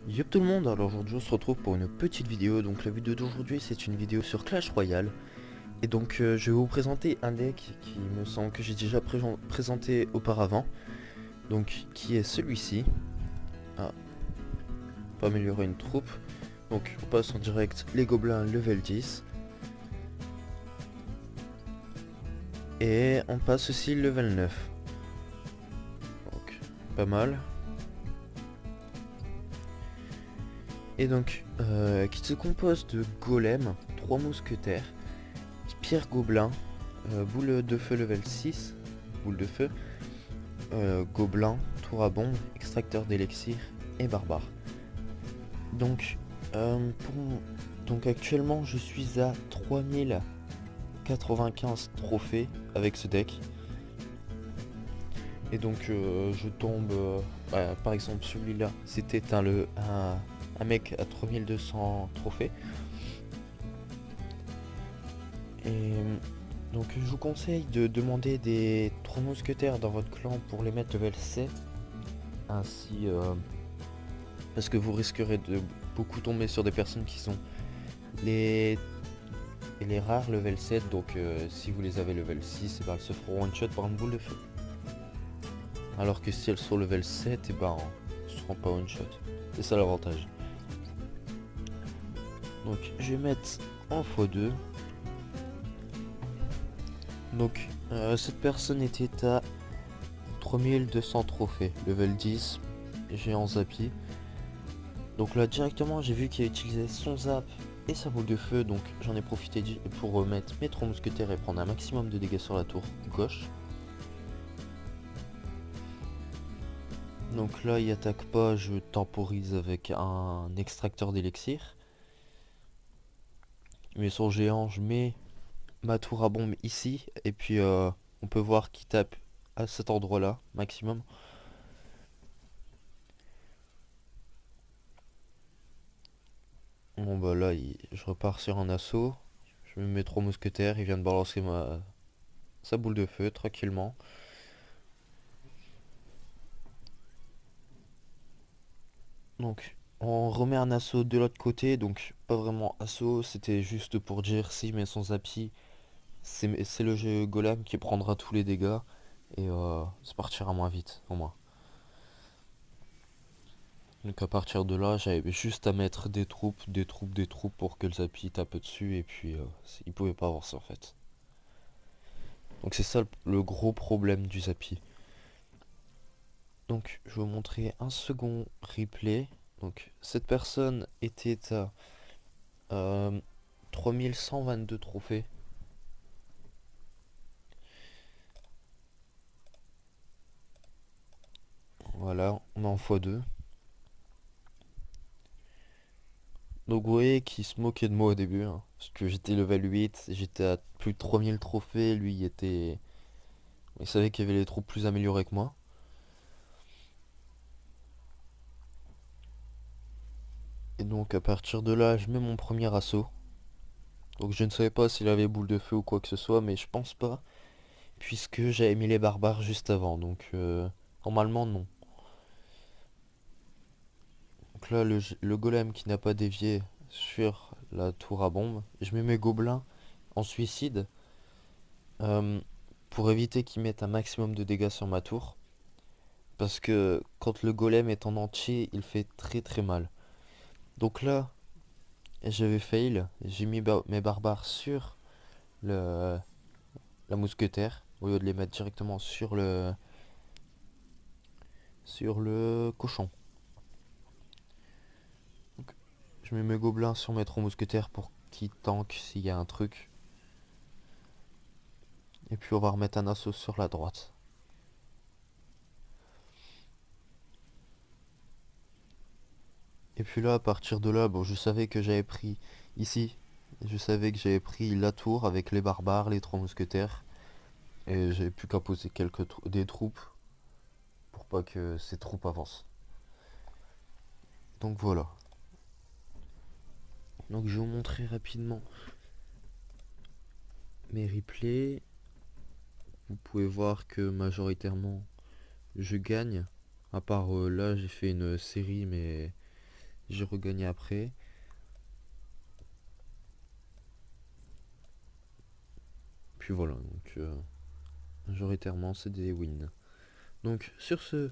Yop tout le monde, alors aujourd'hui on se retrouve pour une petite vidéo. Donc la vidéo d'aujourd'hui c'est une vidéo sur Clash Royale. Et donc je vais vous présenter un deck qui me semble que j'ai déjà présenté auparavant. Donc qui est celui-ci. Ah, on peut améliorer une troupe. Donc on passe en direct les gobelins level 10. Et on passe aussi level 9. Donc pas mal. Et donc qui se compose de golem, 3 mousquetaires, pierre gobelin, boule de feu level 6, boule de feu, gobelin, tour à bombe, extracteur d'élixir et barbare. Donc, donc actuellement je suis à 3095 trophées avec ce deck. Et donc je tombe, par exemple celui-là, c'était un mec à 3200 trophées. Et donc je vous conseille de demander des 3 mousquetaires dans votre clan pour les mettre level 7. Ainsi, parce que vous risquerez de beaucoup tomber sur des personnes qui sont les rares level 7. Donc si vous les avez level 6, et ben, elles se feront one shot par une boule de feu. Alors que si elles sont level 7, et ben elles ne seront pas one shot. C'est ça l'avantage. Donc je vais mettre en x2. Donc cette personne était à 3200 trophées, level 10, géant Zappy. Donc là directement j'ai vu qu'il a utilisé son zap et sa boule de feu, donc j'en ai profité pour remettre mes 3 mousquetaires et prendre un maximum de dégâts sur la tour gauche. Donc là il attaque pas, je temporise avec un extracteur d'élixir. Mais son géant, je mets ma tour à bombe ici, et puis on peut voir qu'il tape à cet endroit là maximum. Bon bah là je repars sur un assaut, je me mets 3 mousquetaires, il vient de balancer sa boule de feu tranquillement. Donc on remet un assaut de l'autre côté, donc pas vraiment assaut, c'était juste pour dire si mais sans Zappy, c'est le jeu golem qui prendra tous les dégâts et ça partira moins vite au moins. Donc à partir de là, j'avais juste à mettre des troupes, des troupes, des troupes pour que le Zappy tape dessus et puis il pouvait pas avancer en fait. Donc c'est ça le gros problème du Zappy. Donc je vais vous montrer un second replay. Donc cette personne était à 3122 trophées. Voilà, on est en x2. Donc vous voyez qu'il se moquait de moi au début, hein, parce que j'étais level 8, j'étais à plus de 3000 trophées, lui il savait qu'il y avait les troupes plus améliorées que moi. Et donc à partir de là, je mets mon premier assaut. Donc je ne savais pas s'il avait boule de feu ou quoi que ce soit, mais je pense pas, puisque j'avais mis les barbares juste avant, donc normalement non. Donc là le golem qui n'a pas dévié sur la tour à bombe, je mets mes gobelins en suicide euh, pour éviter qu'ils mettent un maximum de dégâts sur ma tour. Parce que quand le golem est en entier, il fait très très mal. Donc là, j'avais fail, j'ai mis mes barbares sur le, la mousquetaire, au lieu de les mettre directement sur le cochon. Donc, je mets mes gobelins sur mes 3 mousquetaires pour qu'ils tankent s'il y a un truc. Et puis on va remettre un assaut sur la droite. Et puis là, à partir de là, bon, je savais que j'avais pris ici. Je savais que j'avais pris la tour avec les barbares, les 3 mousquetaires. Et j'avais plus qu'à poser des troupes pour pas que ces troupes avancent. Donc voilà. Donc je vais vous montrer rapidement mes replays. Vous pouvez voir que majoritairement je gagne. À part là j'ai fait une série mais j'ai regagné après. Puis voilà, donc majoritairement c'est des wins. Donc sur ce,